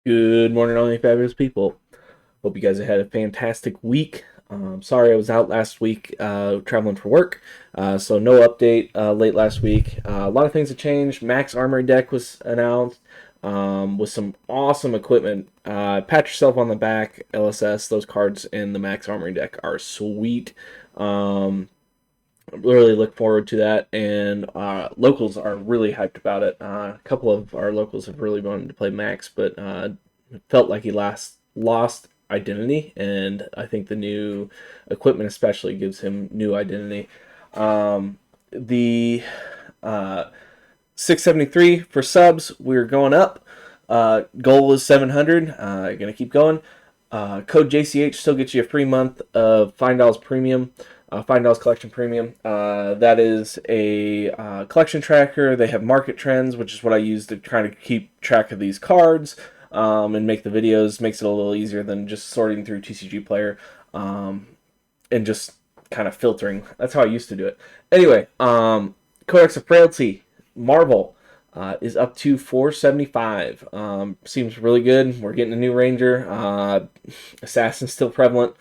Good morning, all you fabulous people. Hope you guys have had a fantastic week. Sorry I was out last week traveling for work, so no update late last week. A lot of things have changed. Maxx Armory deck was announced with some awesome equipment. Pat yourself on the back, LSS. Those cards in the Maxx Armory deck are sweet. Really look forward to that, and locals are really hyped about it. A couple of our locals have really wanted to play Max, but felt like he lost identity, and I think the new equipment especially gives him new identity. The 673 for subs, we're going up. Goal was 700. Gonna keep going. Code JCH still gets you a free month of Fyendal's Premium. Fyendal's Collection Premium. That is a collection tracker. They have market trends, which is what I use to try to keep track of these cards and make the videos. Makes it a little easier than just sorting through TCG Player and just kind of filtering. That's how I used to do it. Anyway, Codex of Frailty, Marvel. Is up to 475. Seems really good. We're getting a new Ranger. Assassin's still prevalent.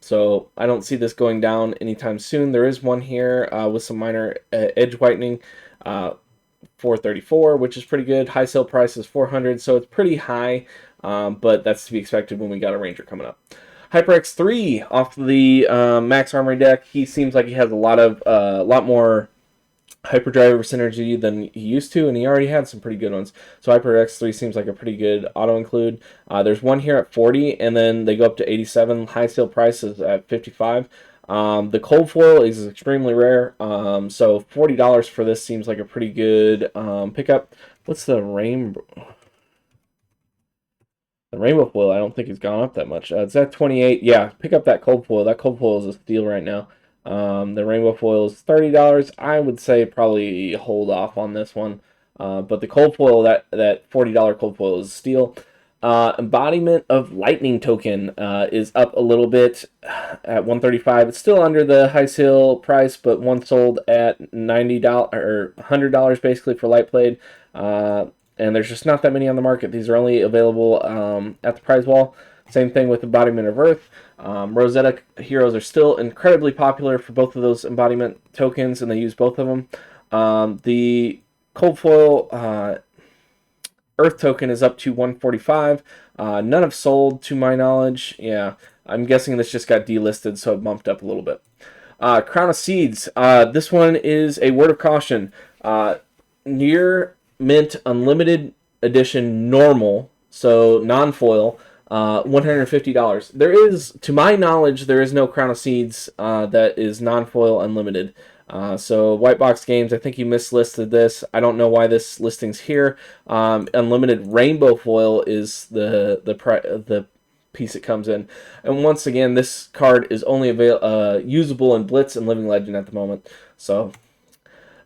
So I don't see this going down anytime soon. There is one here with some minor edge whitening. 434, which is pretty good. High sale price is 400, so it's pretty high, but that's to be expected when we got a Ranger coming up. HyperX 3 off the Maxx Armory deck. He seems like he has a lot more Hyperdriver synergy than he used to, and he already had some pretty good ones. So HyperX 3 seems like a pretty good auto include. There's one here at 40, and then they go up to 87. High sale price is at 55. The cold foil is extremely rare, so $40 for this seems like a pretty good pickup. What's the rainbow? The rainbow foil, I don't think it's gone up that much. It's at 28. Yeah, pick up that cold foil. That cold foil is a steal right now. The rainbow foil is $30. I would say probably hold off on this one. But the cold foil, that $40 cold foil is a steal. Embodiment of Lightning token is up a little bit at 135. It's still under the high sale price, but one sold at $90 or $100 basically for light blade. And there's just not that many on the market. These are only available at the prize wall. Same thing with Embodiment of Earth. Rosetta heroes are still incredibly popular for both of those embodiment tokens, and they use both of them. The cold foil Earth token is up to 145. None have sold to my knowledge. Yeah, I'm guessing this just got delisted, so it bumped up a little bit. Crown of Seeds. This one is a word of caution. Near Mint Unlimited Edition Normal, so non-foil, $150. There is, to my knowledge, there is no Crown of Seeds that is non-foil unlimited. So White Box Games, I think you mislisted this. I don't know why this listing's here. Unlimited Rainbow Foil is the piece it comes in. And once again, this card is only usable in Blitz and Living Legend at the moment. So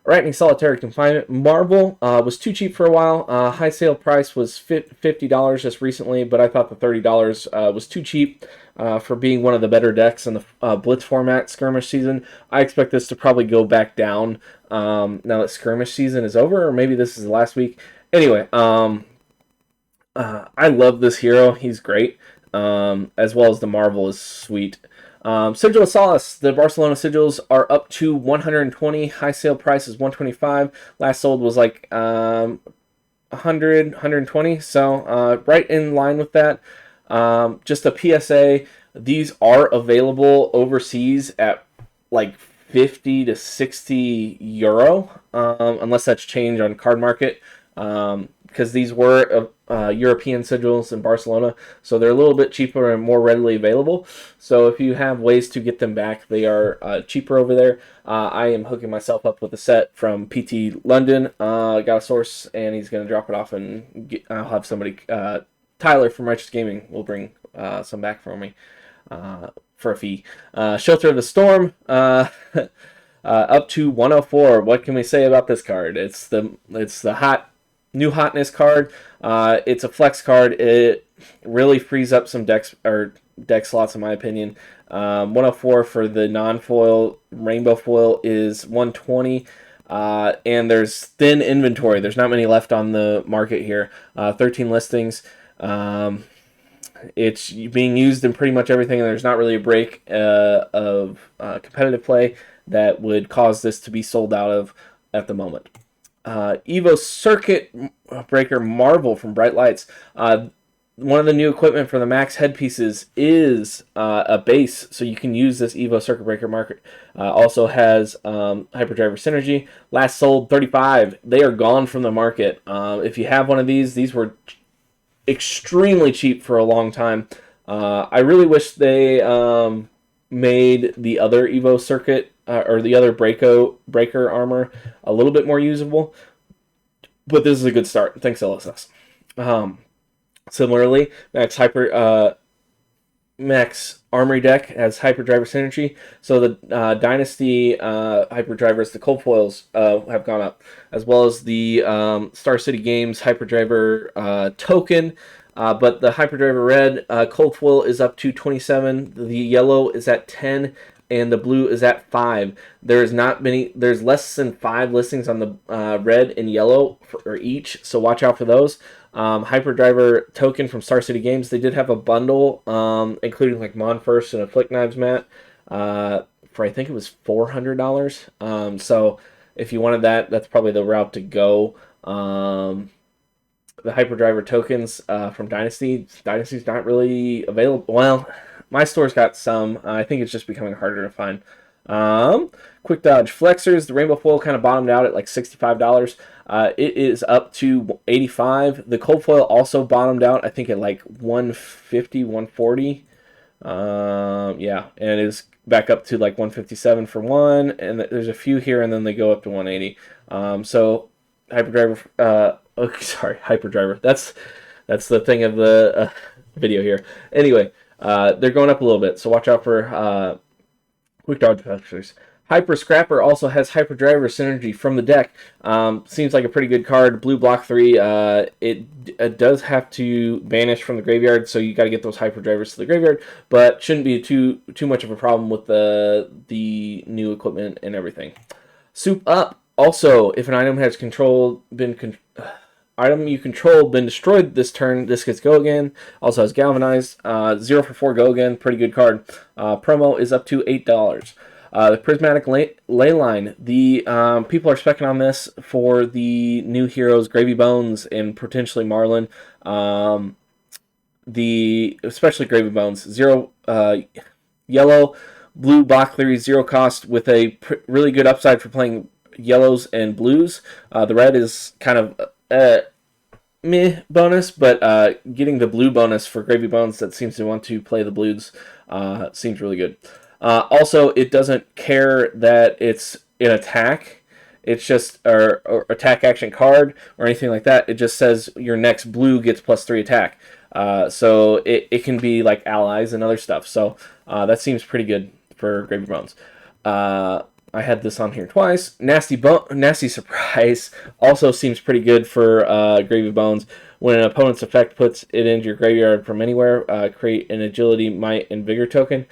Arachne Solitary Confinement. Marvel was too cheap for a while. High sale price was $50 just recently, but I thought the $30 was too cheap for being one of the better decks in the Blitz format Skirmish season. I expect this to probably go back down now that Skirmish season is over, or maybe this is the last week. Anyway, I love this hero. He's great, as well as the Marvel is sweet. Sigil of Solace, the Barcelona sigils are up to 120. High sale price is 125. Last sold was like 100, 120. So right in line with that. Just a PSA, these are available overseas at like 50 to 60 euro, unless that's changed on card market. Because these were European sigils in Barcelona, so they're a little bit cheaper and more readily available. So if you have ways to get them back, they are cheaper over there. I am hooking myself up with a set from PT London. Got a source, and he's going to drop it off, and I'll have somebody, Tyler from Righteous Gaming, will bring some back for me for a fee. Shelter of the Storm. Up to 104. What can we say about this card? It's the new hotness card. It's a flex card. It really frees up some deck slots in my opinion. 104 for the non-foil. Rainbow foil is 120. And there's thin inventory. There's not many left on the market here. 13 listings. It's being used in pretty much everything, and there's not really a break of competitive play that would cause this to be sold out of at the moment. Evo Circuit Breaker Marvel from Bright Lights. One of the new equipment for the Maxx headpieces is a base, so you can use this Evo Circuit Breaker market. Also has Hyperdriver Synergy. Last sold 35. They are gone from the market. If you have one of these were extremely cheap for a long time. I really wish they made the other Evo Circuit or the other breaker armor a little bit more usable, but this is a good start. Thanks, LSS. Similarly, Maxx Armory deck has Hyperdriver Synergy, so the Dynasty Hyperdrivers, the cold foils have gone up, as well as the Star City Games Hyperdriver token. But the Hyperdriver Red cold foil is up to 27. The yellow is at 10, and the blue is at 5. There's less than 5 listings on the red and yellow for each, so watch out for those. Hyperdriver token from Star City Games, they did have a bundle, including like Mon First and a Flick Knives mat, for I think it was $400. So if you wanted that, that's probably the route to go. The Hyperdriver tokens from Dynasty's not really available. Well, my store's got some. I think it's just becoming harder to find. Quick Dodge Flexors, the Rainbow Foil kind of bottomed out at like $65. It is up to $85. The cold foil also bottomed out, I think, at like $150, $140. Yeah, and it is back up to like $157 for one, and there's a few here, and then they go up to $180. So Hyperdriver, Hyperdriver. That's the thing of the video here. Anyway, they're going up a little bit, so watch out for Quick Dodge Flexors. Hyper Scrapper also has Hyperdriver Synergy from the deck. Seems like a pretty good card. Blue block 3. It does have to banish from the graveyard, so you got to get those Hyperdrivers to the graveyard, but shouldn't be too much of a problem with the new equipment and everything. Soup Up. Also, if an item has item you control been destroyed this turn, this gets go again. Also has Galvanized. 0 for 4 go again. Pretty good card. Promo is up to $8. The Prismatic Leyline, the people are specking on this for the new heroes, Gravy Bones and potentially Marlin. Especially Gravy Bones, 0 yellow, blue block 3, 0 cost with a really good upside for playing yellows and blues. The red is kind of meh bonus, but getting the blue bonus for Gravy Bones that seems to want to play the blues seems really good. Also, it doesn't care that it's an attack. It's just or attack action card or anything like that. It just says your next blue gets +3 attack. So it can be like allies and other stuff. So that seems pretty good for Gravy Bones. I had this on here twice. Nasty Surprise also seems pretty good for Gravy Bones. When an opponent's effect puts it into your graveyard from anywhere, create an Agility, Might, and Vigor token.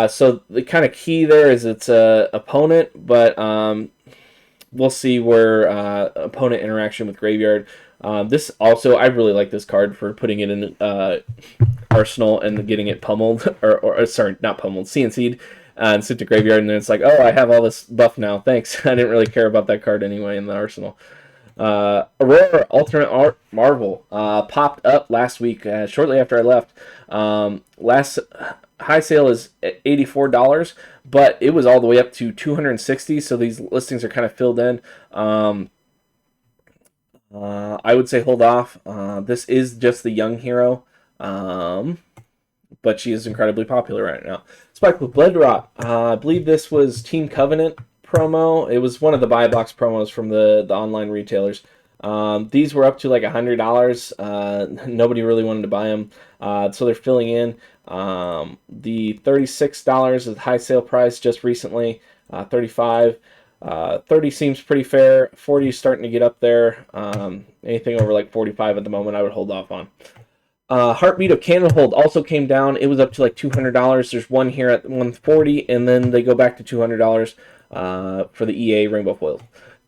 So the kind of key there is it's opponent, but we'll see where opponent interaction with graveyard. This also, I really like this card for putting it in Arsenal and getting it pummeled, or sorry, not pummeled, CNC'd. And sent to graveyard, and then it's like, oh, I have all this buff now. Thanks. I didn't really care about that card anyway in the arsenal. Aurora Alternate Art Marvel popped up last week, shortly after I left. Last high sale is $84, but it was all the way up to $260. So these listings are kind of filled in. I would say hold off. This is just the young hero. But she is incredibly popular right now. Spike with Blood Rot. I believe this was Team Covenant promo. It was one of the buy box promos from the online retailers. These were up to like $100. Nobody really wanted to buy them. So they're filling in. The $36 is the high sale price just recently. $35. $30 seems pretty fair. $40 is starting to get up there. Anything over like $45 at the moment I would hold off on. Heartbeat of Candlehold also came down. It was up to like $200. There's one here at $140, and then they go back to $200 for the EA Rainbow Foil.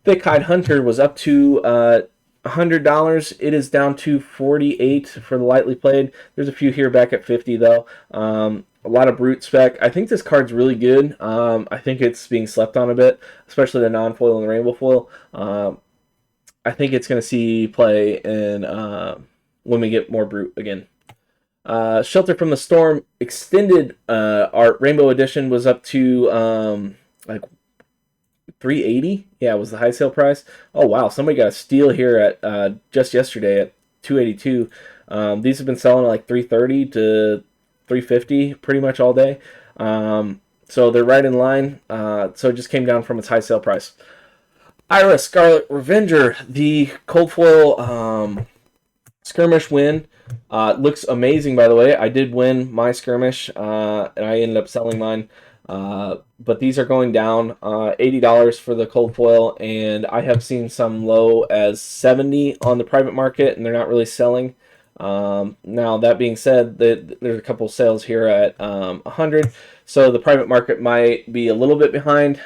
Thick Hide Hunter was up to $100. It is down to 48 for the lightly played. There's a few here back at 50 though. A lot of brute spec. I think this card's really good. I think it's being slept on a bit, especially the non-foil and the rainbow foil. I think it's going to see play in when we get more brute again. Shelter from the Storm extended art rainbow edition was up to like 380. Yeah, it was the high sale price. Oh wow, somebody got a steal here at just yesterday at 282. These have been selling at like 330 to 350 pretty much all day. So they're right in line. So it just came down from its high sale price. Ira Scarlet Revenger, the cold foil skirmish win. Looks amazing, by the way. I did win my skirmish, and I ended up selling mine. But these are going down $80 for the cold foil, and I have seen some low as 70 on the private market, and they're not really selling. Now that being said, there's a couple sales here at 100, so the private market might be a little bit behind.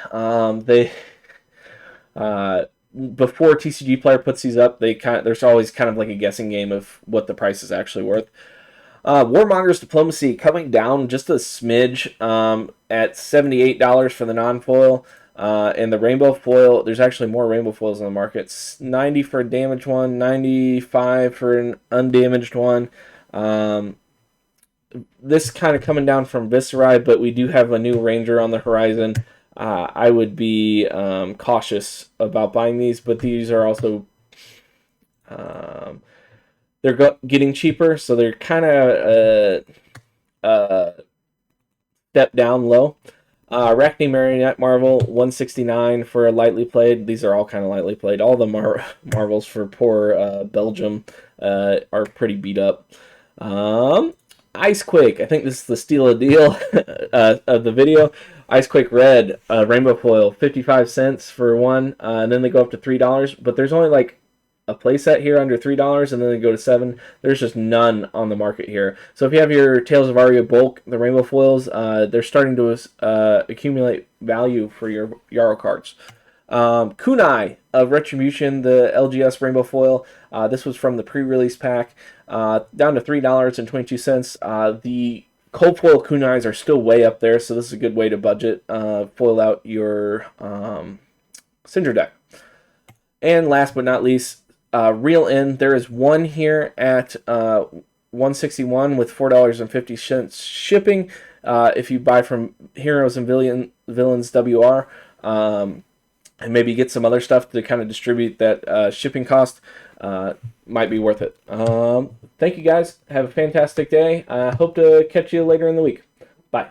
Before TCG Player puts these up, there's always kind of like a guessing game of what the price is actually worth. Warmonger's Diplomacy coming down just a smidge at $78 for the non-foil. And the rainbow foil, there's actually more rainbow foils on the market. It's 90 for a damaged one, 95 for an undamaged one. This kind of coming down from Viscerai, but we do have a new Ranger on the horizon. I would be cautious about buying these, but these are also they're getting cheaper, so they're kind of step down low. Arachne Marionette Marvel, 169 for a lightly played. These are all kind of lightly played. All the Marvels for poor Belgium are pretty beat up. Icequake, I think this is the steal a deal of the video. Icequake Red, rainbow foil, 55 cents for one, and then they go up to $3. But there's only like a playset here under $3, and then they go to $7. There's just none on the market here. So if you have your Tales of Aria bulk, the rainbow foils, they're starting to accumulate value for your Yarrow cards. Kunai of Retribution, the LGS rainbow foil. This was from the pre-release pack, down to $3.22. The cold foil kunais are still way up there, so this is a good way to budget, foil out your Cinder deck. And last but not least, Real In. There is one here at $161 with $4.50 shipping. If you buy from Heroes and Villains WR, and maybe get some other stuff to kind of distribute that shipping cost, might be worth it. Thank you guys. Have a fantastic day. Hope to catch you later in the week. Bye.